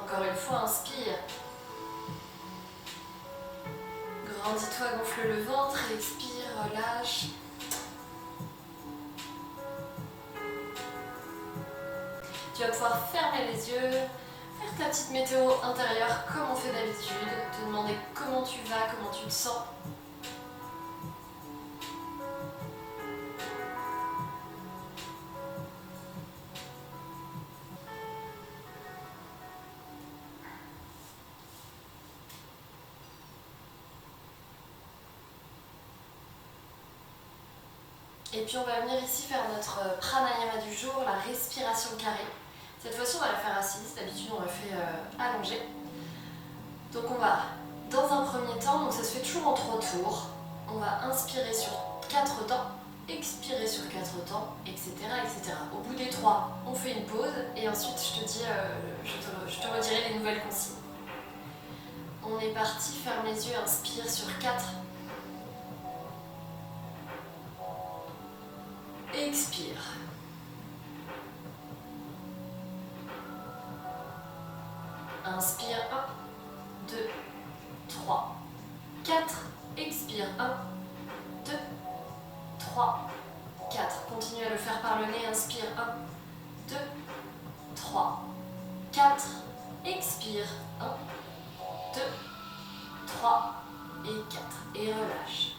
Encore une fois, inspire. Grandis-toi, gonfle le ventre, expire, relâche. Tu vas pouvoir fermer les yeux, faire ta petite météo intérieure comme on fait d'habitude, te demander comment tu vas, comment tu te sens. Et puis on va venir ici faire notre pranayama du jour, la respiration carrée. Cette fois-ci on va la faire assise, d'habitude on la fait allongée. Donc on va, dans un premier temps, donc ça se fait toujours en 3 tours, on va inspirer sur 4 temps, expirer sur 4 temps, etc., etc. Au bout des 3, on fait une pause et ensuite je te redirai les nouvelles consignes. On est parti, ferme les yeux, inspire sur 4. Expire. Inspire 1, 2, 3, 4. Expire 1, 2, 3, 4. Continue à le faire par le nez. Inspire 1, 2, 3, 4. Expire 1, 2, 3 et 4. Et relâche.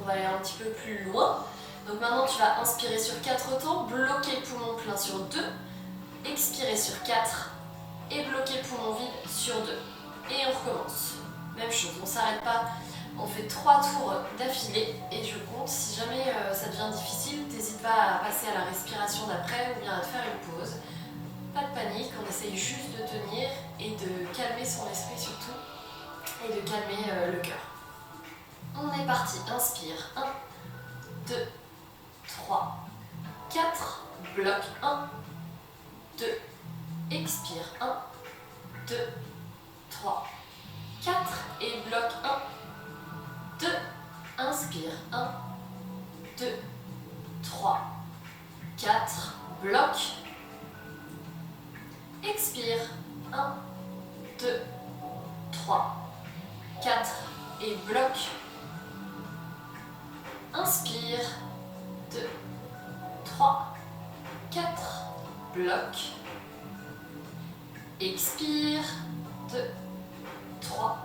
On va aller un petit peu plus loin. Donc maintenant tu vas inspirer sur 4 temps, bloquer le poumon plein sur 2, expirer sur 4 et bloquer le poumon vide sur 2. Et on recommence. Même chose, on ne s'arrête pas, on fait 3 tours d'affilée et je compte. Si jamais ça devient difficile, n'hésite pas à passer à la respiration d'après ou bien à te faire une pause. Pas de panique, on essaye juste de tenir et de calmer son esprit surtout et de calmer le cœur. On est parti, inspire, 1, 2, 3, 4, bloc 1, 2, expire, 1, 2, 3, 4 et bloc 1, 2, inspire, 1, 2, 3, 4, bloc, expire, 1, 2, 3, 4 et bloc. Inspire, 2, 3, 4, bloc. Expire, 2, 3,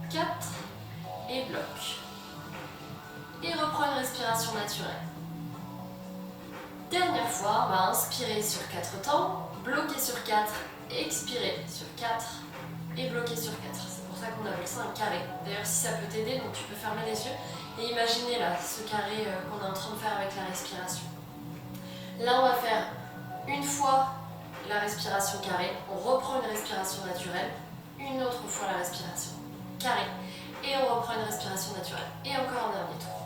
4 et bloc. Et reprends une respiration naturelle. Dernière fois, on va inspirer sur 4 temps, bloquer sur 4, expirer sur 4 et bloquer sur 4. C'est pour ça qu'on appelle ça un carré. D'ailleurs, si ça peut t'aider, donc tu peux fermer les yeux. Et imaginez là, ce carré qu'on est en train de faire avec la respiration. Là, on va faire une fois la respiration carrée, on reprend une respiration naturelle, une autre fois la respiration carrée, et on reprend une respiration naturelle. Et encore un dernier tour.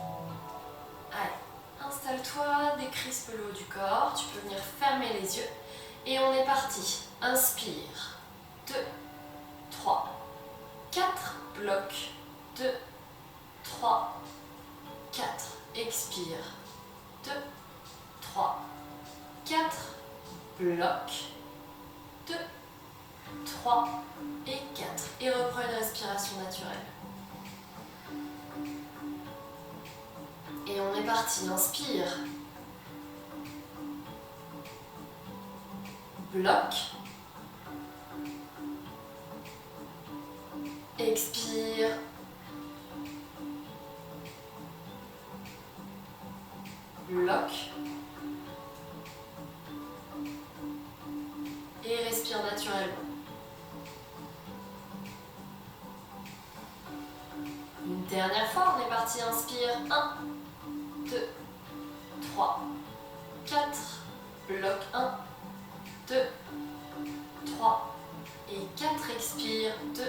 Allez, installe-toi, décrispe le haut du corps, tu peux venir fermer les yeux, et on est parti. Inspire, 2, 3, 4, bloc, 2, 3, 4, expire, 2, 3, 4, bloc, 2, 3 et 4. Et reprends une respiration naturelle. Et on est parti, inspire, bloc, expire, bloc et respire naturellement. Une dernière fois, on est parti, inspire, 1, 2, 3, 4, bloc 1, 2, 3 et 4, expire, 2,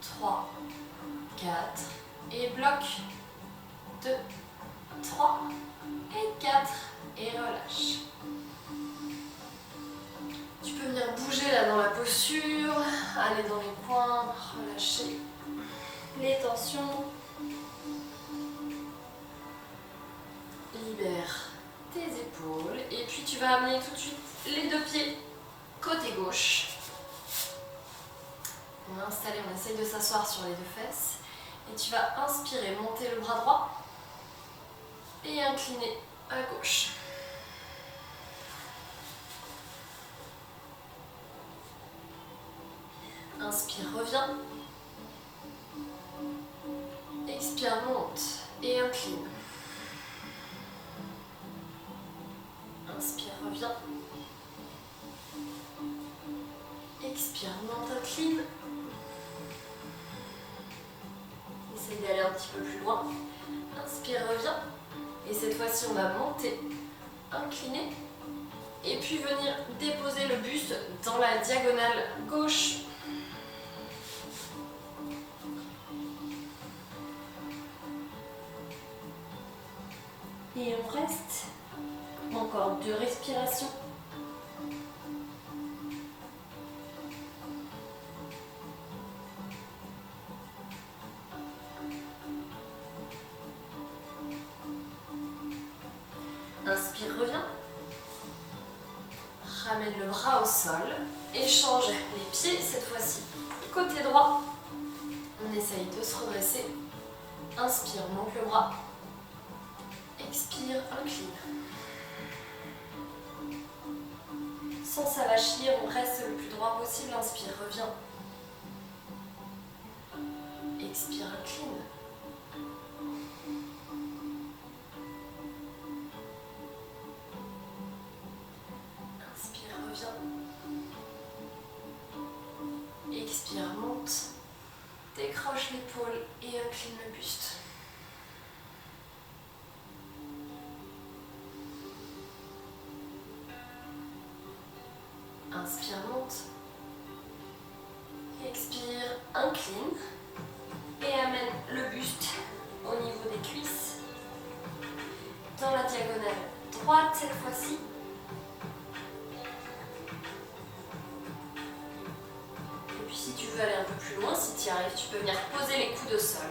3, 4 et bloc, 2, 3 et 4 et relâche. Tu peux venir bouger là dans la posture, aller dans les coins, relâcher les tensions. Libère tes épaules et puis tu vas amener tout de suite les deux pieds côté gauche. On est installé, on essaye de s'asseoir sur les deux fesses. Et tu vas inspirer, monter le bras droit et incliner à gauche. Inspire, reviens. Expire, monte et incline. Inspire, reviens. Expire, monte, incline. Essaye d'aller un petit peu plus loin. Inspire, reviens. Et cette fois-ci, on va monter, incliner. Et puis venir déposer le buste dans la diagonale gauche. Et on reste. Encore 2 respirations. Inspire, reviens. Ramène le bras au sol. Échange les pieds cette fois-ci. Côté droit. On essaye de se redresser. Inspire, monte le bras. Expire, incline. Sans s'avachir, on reste le plus droit possible. Inspire, reviens. Expire, incline. Inspire, reviens. Expire, monte. Décroche l'épaule et incline le buste. Inspire, monte. Expire, incline. Et amène le buste au niveau des cuisses. Dans la diagonale droite cette fois-ci. Et puis si tu veux aller un peu plus loin, si tu y arrives, tu peux venir poser les coudes au sol.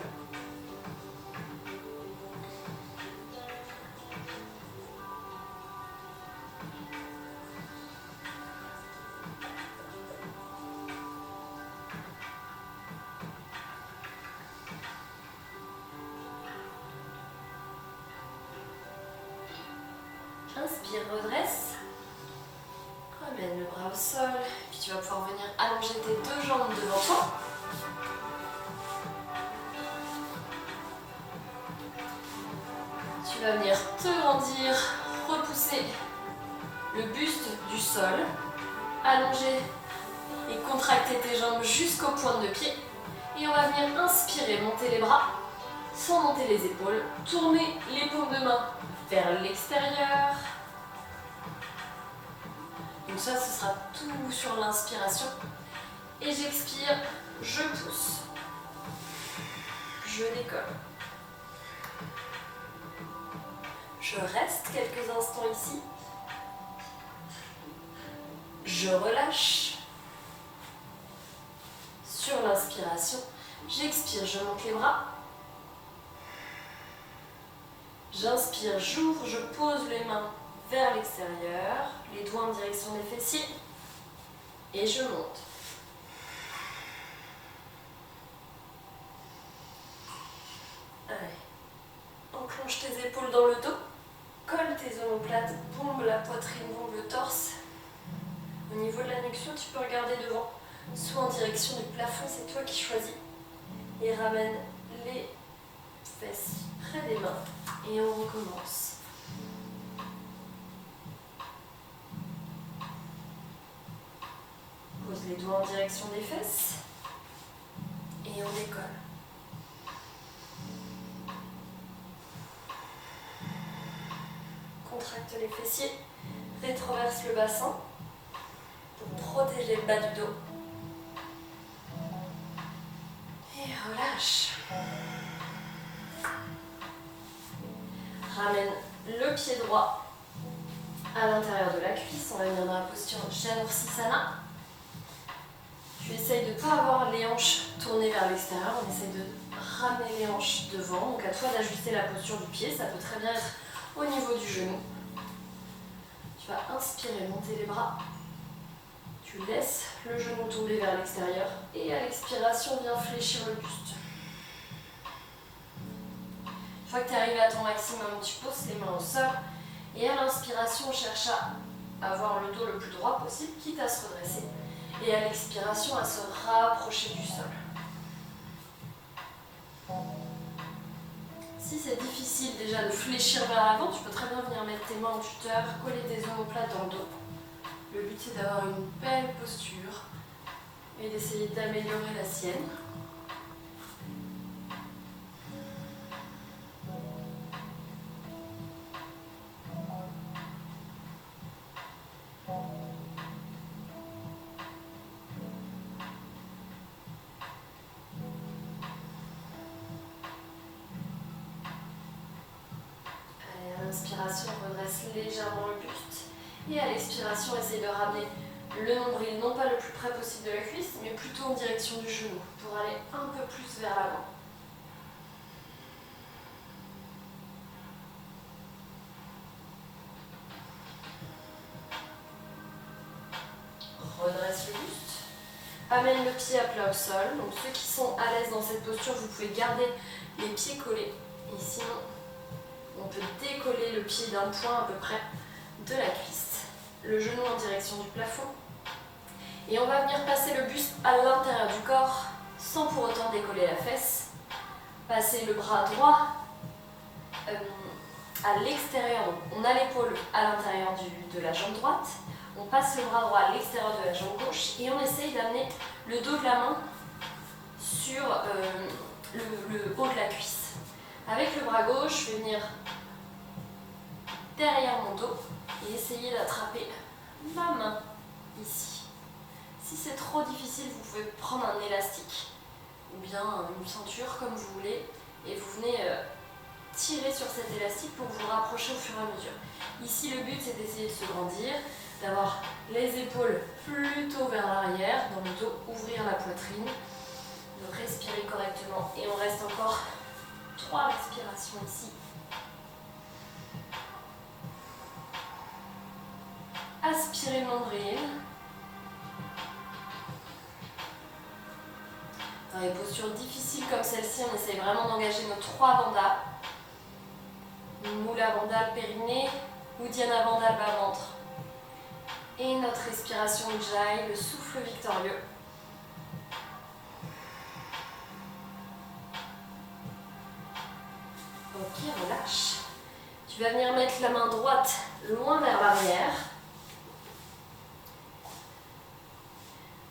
Inspire, redresse. Ramène le bras au sol. Puis tu vas pouvoir venir allonger tes 2 jambes devant toi. Tu vas venir te grandir, repousser le buste du sol, allonger et contracter tes jambes jusqu'aux pointes de pied. Et on va venir inspirer, monter les bras sans monter les épaules. Tourner les paumes de main vers l'extérieur. Donc ça, ce sera tout sur l'inspiration. Et j'expire, je pousse. Je décolle. Je reste quelques instants ici. Je relâche. Sur l'inspiration, j'expire, je monte les bras. J'inspire, j'ouvre, je pose les mains vers l'extérieur, les doigts en direction des fessiers. Et je monte. Allez. Enclenche tes épaules dans le dos. Colle tes omoplates, bombe la poitrine, bombe le torse. Au niveau de la nuque, tu peux regarder devant, soit en direction du plafond, c'est toi qui choisis. Et ramène les fesses près des mains. Et on recommence. Pose les doigts en direction des fesses. Et on décolle. Contracte les fessiers. Rétroverse le bassin. Pour protéger le bas du dos. Et relâche. Ramène le pied droit à l'intérieur de la cuisse. On va venir dans la posture Janursisana. Tu essayes de ne pas avoir les hanches tournées vers l'extérieur. On essaye de ramener les hanches devant. Donc à toi d'ajuster la posture du pied. Ça peut très bien être au niveau du genou. Tu Tu vas inspirer, monter les bras. Tu laisses le genou tomber vers l'extérieur et à l'expiration, viens fléchir le buste. Une fois que tu es arrivé à ton maximum, tu poses les mains au sol et à l'inspiration, cherche à avoir le dos le plus droit possible, quitte à se redresser. Et à l'expiration, à se rapprocher du sol. Si c'est difficile déjà de fléchir vers l'avant, tu peux très bien venir mettre tes mains en tuteur, coller tes omoplates dans le dos. Le but c'est d'avoir une belle posture et d'essayer d'améliorer la sienne. À l'inspiration, redresse légèrement le buste. Et à l'expiration, essaye de ramener le nombril, non pas le plus près possible de la cuisse, mais plutôt en direction du genou, pour aller un peu plus vers l'avant. Redresse le buste. Amène le pied à plat au sol. Donc ceux qui sont à l'aise dans cette posture, vous pouvez garder les pieds collés. Et sinon, on peut décoller le pied d'un point à peu près de la cuisse. Le genou en direction du plafond. Et on va venir passer le buste à l'intérieur du corps, sans pour autant décoller la fesse. Passer le bras droit à l'extérieur. Donc on a l'épaule à l'intérieur de la jambe droite. On passe le bras droit à l'extérieur de la jambe gauche et on essaye d'amener le dos de la main sur le haut de la cuisse. Avec le bras gauche, je vais venir derrière mon dos et essayer d'attraper ma main ici. Si c'est trop difficile, vous pouvez prendre un élastique ou bien une ceinture comme vous voulez et vous venez tirer sur cet élastique pour vous rapprocher au fur et à mesure. Ici, le but c'est d'essayer de se grandir, d'avoir les épaules plutôt vers l'arrière, dans le dos, ouvrir la poitrine, de respirer correctement et on reste encore 3 respirations ici. Aspirez le nombril. Dans les postures difficiles comme celle-ci, on essaye vraiment d'engager nos 3 bandas. Moula bandha, périnée, Uddiyana bandha, bas-ventre. Et notre respiration Ujjayi, le souffle victorieux. Ok, relâche. Tu vas venir mettre la main droite loin vers l'arrière.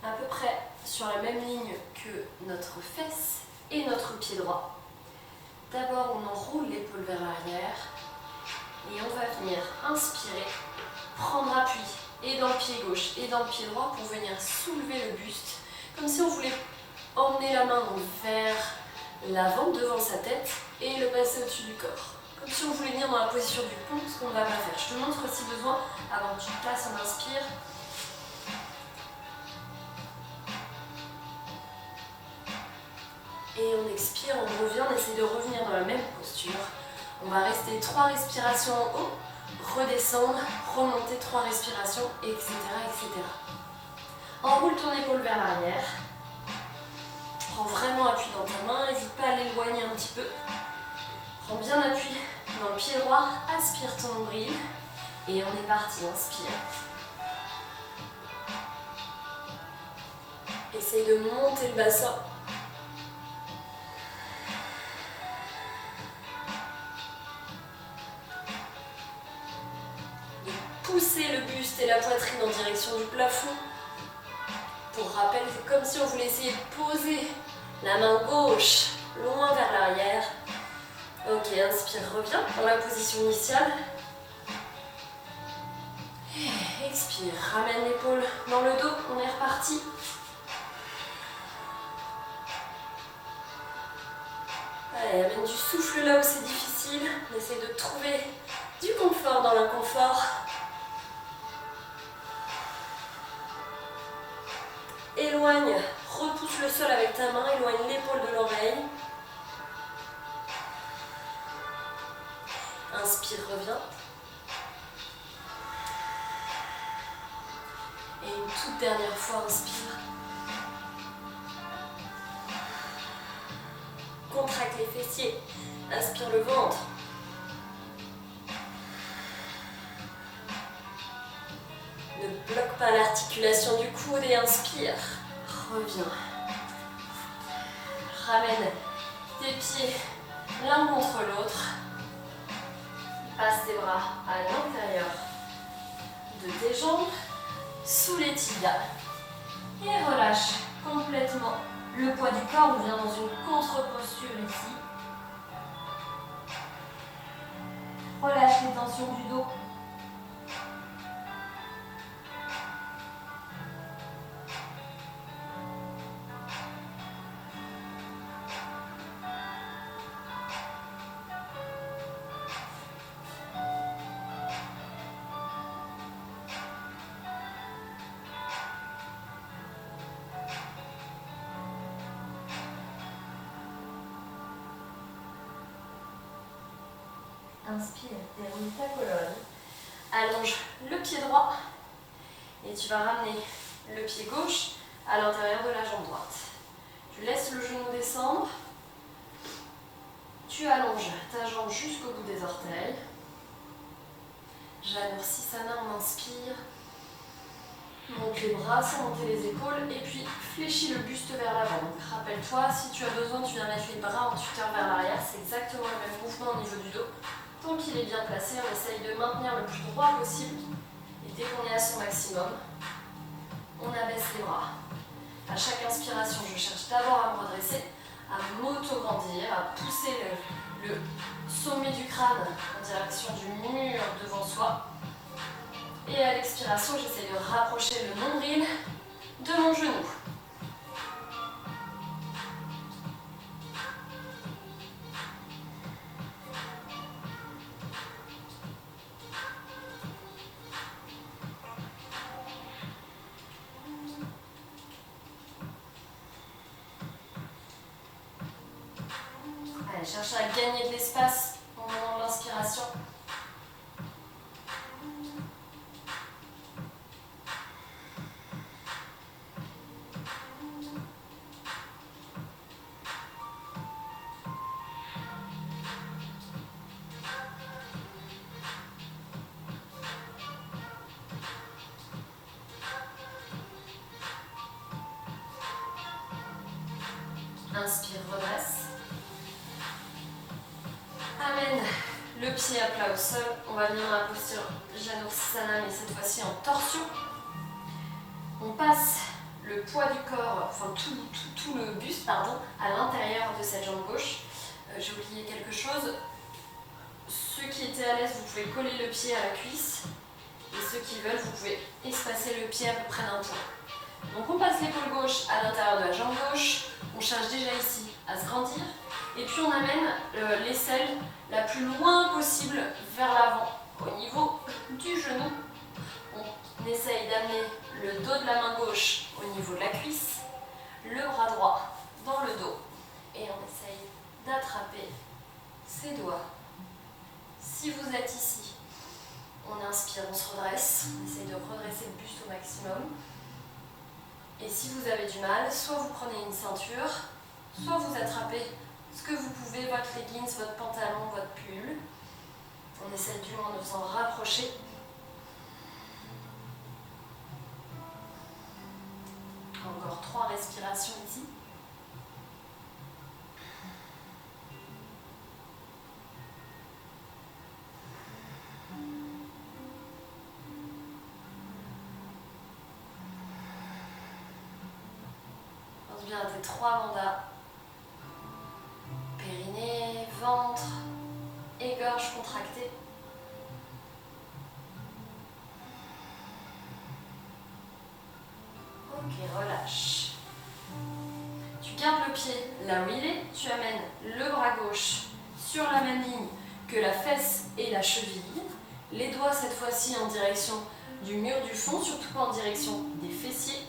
À peu près sur la même ligne que notre fesse et notre pied droit. D'abord, on enroule l'épaule vers l'arrière et on va venir inspirer, prendre appui et dans le pied gauche et dans le pied droit pour venir soulever le buste, comme si on voulait emmener la main vers l'avant, devant sa tête et le passer au-dessus du corps. Comme si on voulait venir dans la position du pont, ce qu'on ne va pas faire. Je te montre si besoin, avant que tu passes, on inspire. Et on expire, on revient, on essaie de revenir dans la même posture. On va rester 3 respirations en haut, redescendre, remonter 3 respirations, etc. etc. Enroule ton épaule vers l'arrière. Prends vraiment appui dans ta main, n'hésite pas à l'éloigner un petit peu. Prends bien appui dans le pied droit, aspire ton nombril. Et on est parti, inspire. Essaye de monter le bassin. Poussez le buste et la poitrine en direction du plafond. Pour rappel, c'est comme si on voulait essayer de poser la main gauche loin vers l'arrière. Ok, inspire, reviens dans la position initiale. Et expire, ramène l'épaule dans le dos, on est reparti. Allez, amène du souffle là où c'est difficile. On essaie de trouver du confort dans l'inconfort. Éloigne, repousse le sol avec ta main, éloigne l'épaule de l'oreille. Inspire, reviens. Et une toute dernière fois, inspire. Contracte les fessiers. Inspire le ventre. Ne bloque pas l'articulation du coude et inspire. Reviens. Ramène tes pieds l'un contre l'autre. Passe tes bras à l'intérieur de tes jambes, sous les tibias. Et relâche complètement le poids du corps. On vient dans une contre-posture ici. Relâche les tensions du dos. Inspire, déroule ta colonne. Allonge le pied droit et tu vas ramener le pied gauche à l'intérieur de la jambe droite. Tu laisses le genou descendre. Tu allonges ta jambe jusqu'au bout des orteils. Janursisana, on inspire. Monte les bras sans monter les épaules et puis fléchis le buste vers l'avant. Donc rappelle-toi, si tu as besoin, tu viens mettre les bras en tuteur vers l'arrière. C'est exactement le même mouvement au niveau du dos. Tant qu'il est bien placé, on essaye de maintenir le plus droit possible. Et dès qu'on est à son maximum, on abaisse les bras. À chaque inspiration, je cherche d'abord à me redresser, à m'auto-grandir, à pousser le sommet du crâne en direction du mur devant soi. Et à l'expiration, j'essaie de rapprocher le nombril de mon genou. Allez, cherchez à gagner de l'espace au moment de l'inspiration. Inspire, redresse. Amène le pied à plat au sol. On va venir dans la posture Janursisana, mais cette fois-ci en torsion. On passe le poids du corps, enfin tout le buste, pardon, à l'intérieur de cette jambe gauche. J'ai oublié quelque chose. Ceux qui étaient à l'aise, vous pouvez coller le pied à la cuisse. Et ceux qui veulent, vous pouvez espacer le pied à peu près d'un point. Donc on passe l'épaule gauche à l'intérieur de la jambe gauche. On cherche déjà ici à se grandir. Et puis on amène l'aisselle la plus loin possible vers l'avant, au niveau du genou. On essaye d'amener le dos de la main gauche au niveau de la cuisse, le bras droit dans le dos. Et on essaye d'attraper ses doigts. Si vous êtes ici, on inspire, on se redresse. On essaye de redresser le buste au maximum. Et si vous avez du mal, soit vous prenez une ceinture, soit vous attrapez ce que vous pouvez, votre leggings, votre pantalon, votre pull. On essaie du moins de s'en rapprocher. Encore 3 respirations ici. Pense bien à tes 3 mandats. Périnée, ventre et gorge contractée. Ok, relâche. Tu gardes le pied là où il est, tu amènes le bras gauche sur la même ligne que la fesse et la cheville. Les doigts cette fois-ci en direction du mur du fond, surtout pas en direction des fessiers.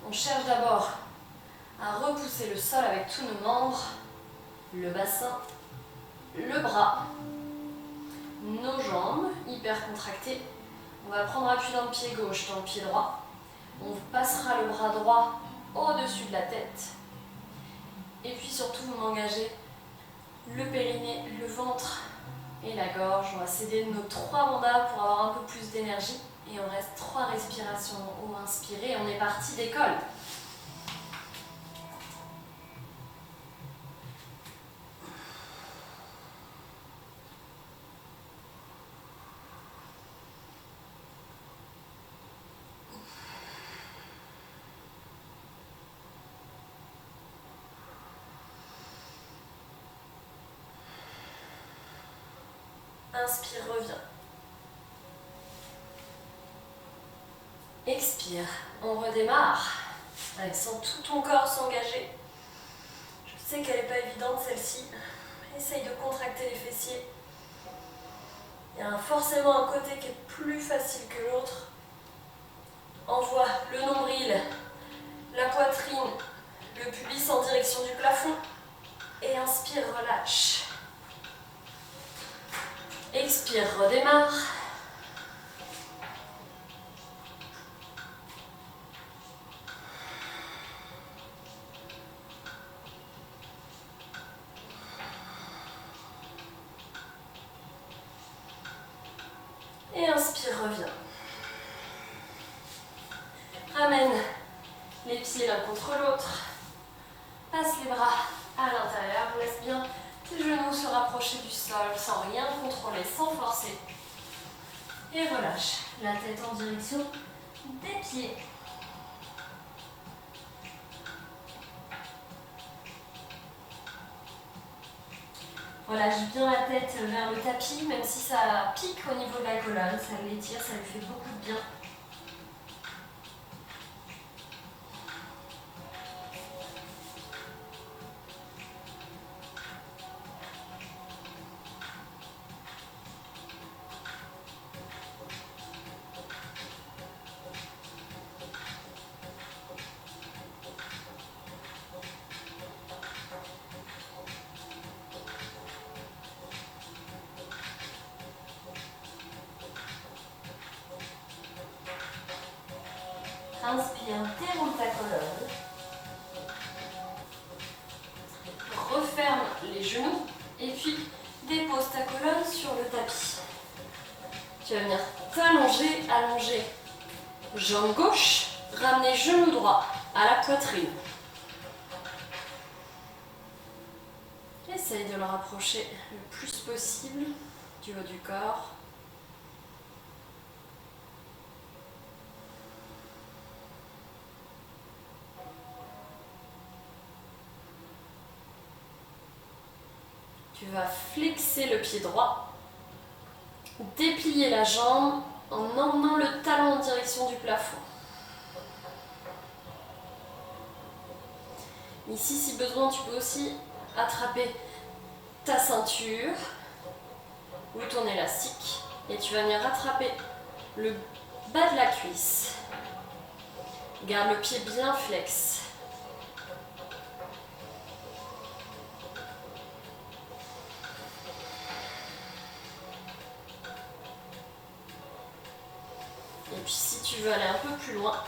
On cherche d'abord à repousser le sol avec tous nos membres, le bassin, le bras, nos jambes hyper contractées. On va prendre appui dans le pied gauche, dans le pied droit. On passera le bras droit au-dessus de la tête. Et puis surtout, vous m'engagez le périnée, le ventre et la gorge. On va s'aider de nos 3 mandats pour avoir un peu plus d'énergie. Et on reste 3 respirations en haut, inspirez. On est parti, décolle. Inspire, reviens. Expire, on redémarre. Allez, sens tout ton corps s'engager. Je sais qu'elle n'est pas évidente celle-ci. Essaye de contracter les fessiers. Il y a forcément un côté qui est plus facile que l'autre. Envoie le nombril, la poitrine, le pubis en direction du plafond. Et inspire, relâche. Expire, redémarre. Et inspire, reviens. Ramène les pieds l'un contre l'autre. Passe les bras à l'intérieur. Laisse bien tes genoux se rapprocher du sol sans rien contrôler, sans forcer. Et relâche la tête en direction des pieds. Relâche bien la tête vers le tapis, même si ça pique au niveau de la colonne, ça l'étire, ça lui fait beaucoup de bien. Inspire, déroule ta colonne. Referme les genoux et puis dépose ta colonne sur le tapis. Tu vas venir t'allonger, allonger jambe gauche, ramener genou droit à la poitrine. Essaye de le rapprocher le plus possible du haut du corps. Tu vas flexer le pied droit, déplier la jambe en emmenant le talon en direction du plafond. Ici, si besoin, tu peux aussi attraper ta ceinture ou ton élastique et tu vas venir rattraper le bas de la cuisse. Garde le pied bien flex. Et puis si tu veux aller un peu plus loin,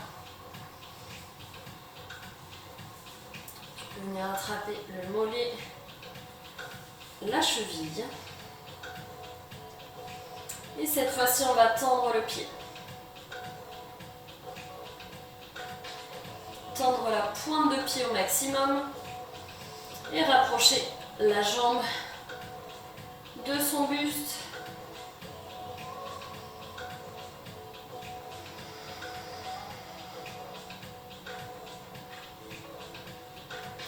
tu peux venir attraper le mollet, la cheville. Et cette fois-ci, on va tendre le pied. Tendre la pointe de pied au maximum et rapprocher la jambe de son buste.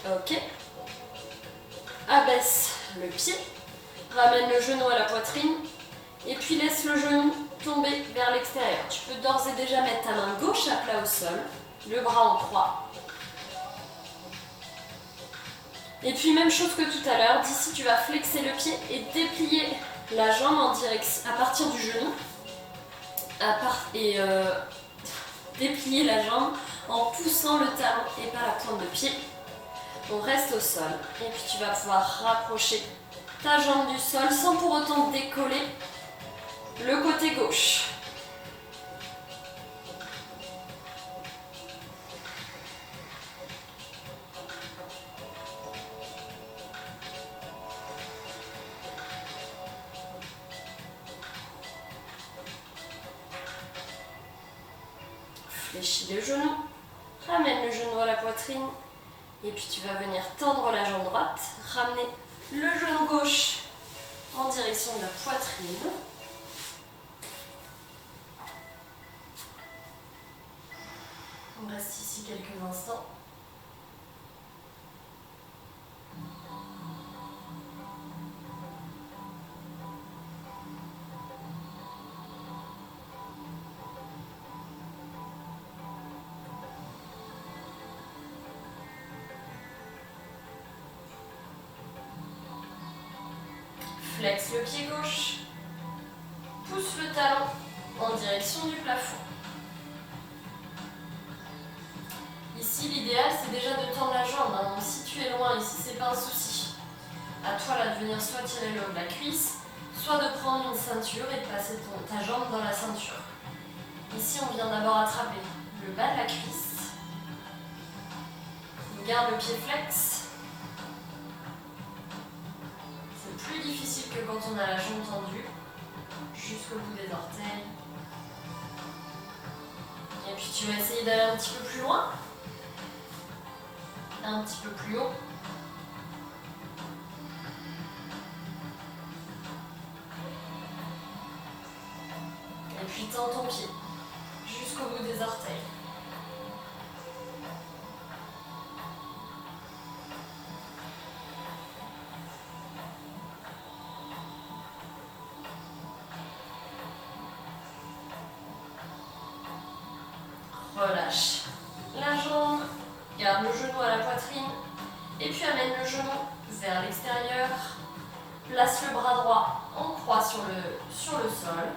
Ok. Abaisse le pied, ramène le genou à la poitrine et puis laisse le genou tomber vers l'extérieur. Tu peux d'ores et déjà mettre ta main gauche à plat au sol, le bras en croix. Et puis même chose que tout à l'heure, d'ici tu vas flexer le pied et déplier la jambe en direction, à partir du genou. Déplier la jambe en poussant le talon et pas la pointe de pied. On reste au sol et puis tu vas pouvoir rapprocher ta jambe du sol sans pour autant décoller le côté gauche. fléchis le genou, ramène le genou à la poitrine, et puis tu vas venir tendre la jambe droite, ramener le genou gauche en direction de la poitrine. On reste ici quelques instants. Flexe le pied gauche, pousse le talon en direction du plafond. Ici, l'idéal, c'est déjà de tendre la jambe. Donc, si tu es loin, ici, c'est pas un souci. À toi là de venir soit tirer le haut de la cuisse, soit de prendre une ceinture et de passer ta jambe dans la ceinture. Ici, on vient d'abord attraper le bas de la cuisse. On garde le pied flex. C'est plus difficile que quand on a la jambe tendue, jusqu'au bout des orteils. Et puis tu vas essayer d'aller un petit peu plus loin, un petit peu plus haut. Et puis tends ton pied jusqu'au bout des orteils. Relâche la jambe, garde le genou à la poitrine et puis amène le genou vers l'extérieur. Place le bras droit en croix sur le sol.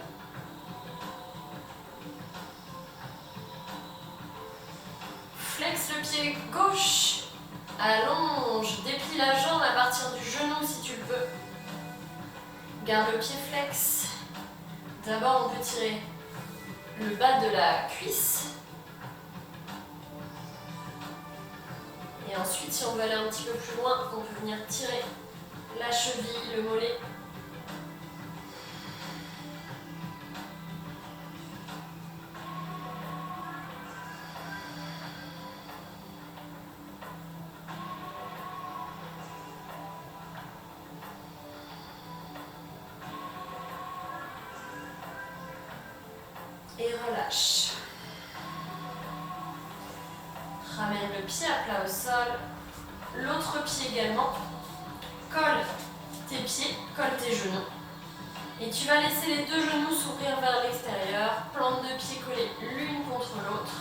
Flexe le pied gauche, allonge, déplie la jambe à partir du genou si tu le veux. Garde le pied flex. D'abord, on peut tirer le bas de la cuisse. Et ensuite, si on veut aller un petit peu plus loin, on peut venir tirer la cheville, le mollet. Et relâche. Ramène le pied à plat au sol, l'autre pied également. Colle tes pieds, colle tes genoux. Et tu vas laisser les deux genoux s'ouvrir vers l'extérieur, plante de pieds collés l'une contre l'autre.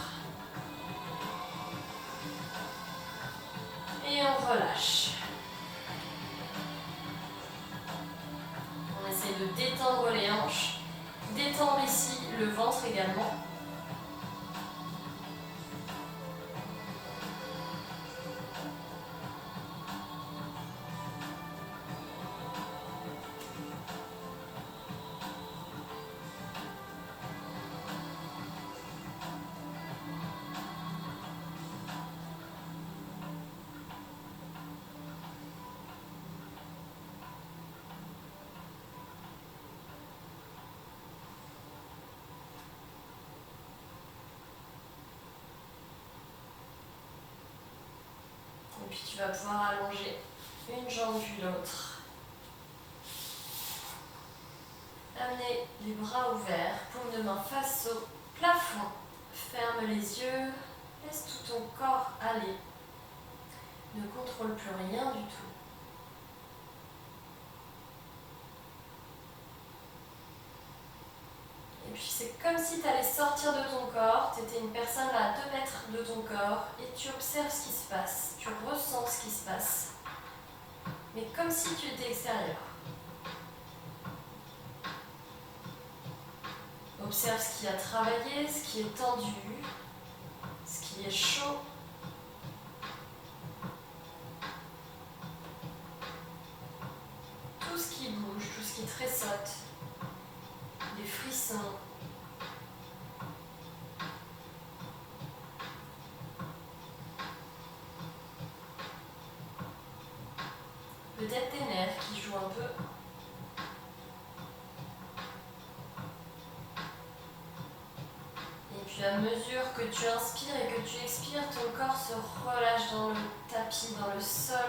Et on relâche. On essaie de détendre les hanches, détendre ici le ventre également. Et puis tu vas pouvoir allonger une jambe puis l'autre. Amener les bras ouverts, paume de main face au plafond. Ferme les yeux, laisse tout ton corps aller. Ne contrôle plus rien du tout. Et puis c'est comme si tu allais sortir de ton corps, tu étais une personne là à 2 mètres de ton corps et tu observes ce qui se passe, tu ressens ce qui se passe, mais comme si tu étais extérieur. Observe ce qui a travaillé, ce qui est tendu, ce qui est chaud. Tout ce qui bouge, tout ce qui tressaute, des frissons. Peut-être tes nerfs qui jouent un peu. Et puis puis à mesure que tu inspires et que tu expires, ton corps se relâche dans le tapis, dans le sol.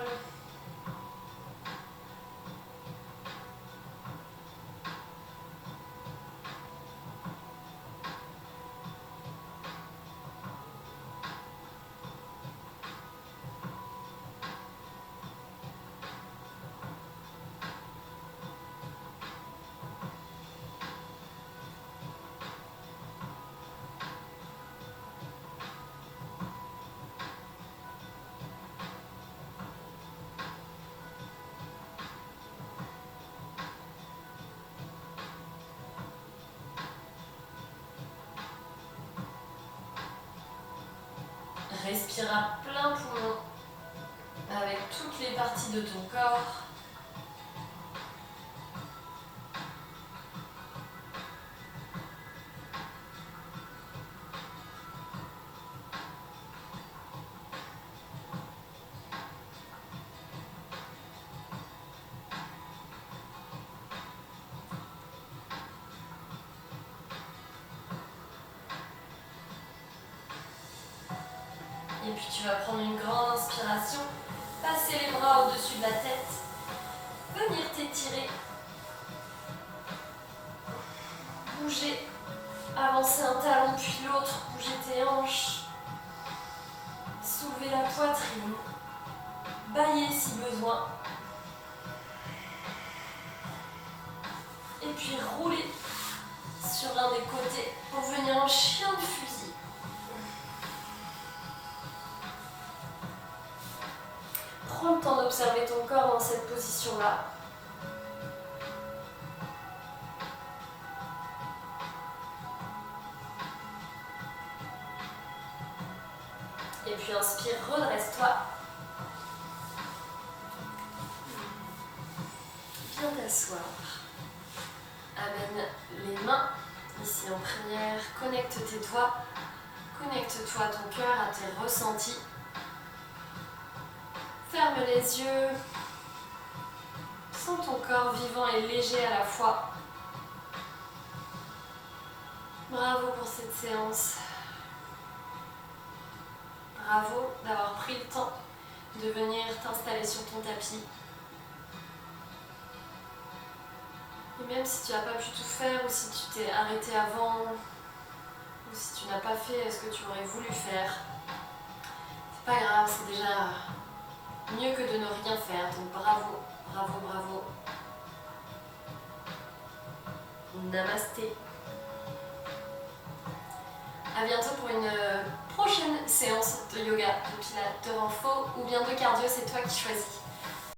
Respire à plein poumon avec toutes les parties de ton corps. Et puis tu vas prendre une grande inspiration, passer les bras au-dessus de la tête, venir t'étirer, bouger, avancer un talon puis l'autre, bouger tes hanches, soulever la poitrine, bâiller si besoin, et puis rouler sur l'un des côtés pour venir en chien de fusil. Prends le temps d'observer ton corps dans cette position-là. Et puis inspire, redresse-toi. Viens t'asseoir. Amène les mains ici en prière. Connecte tes doigts. Connecte-toi à ton cœur, à tes ressentis. Ferme les yeux. Sens ton corps vivant et léger à la fois. Bravo pour cette séance. Bravo d'avoir pris le temps de venir t'installer sur ton tapis. Et même si tu n'as pas pu tout faire, ou si tu t'es arrêté avant, ou si tu n'as pas fait ce que tu aurais voulu faire, c'est pas grave, c'est déjà mieux que de ne rien faire. Donc bravo, bravo, bravo. Namasté. A bientôt pour une prochaine séance de yoga, de pilates, de renfo ou bien de cardio, c'est toi qui choisis.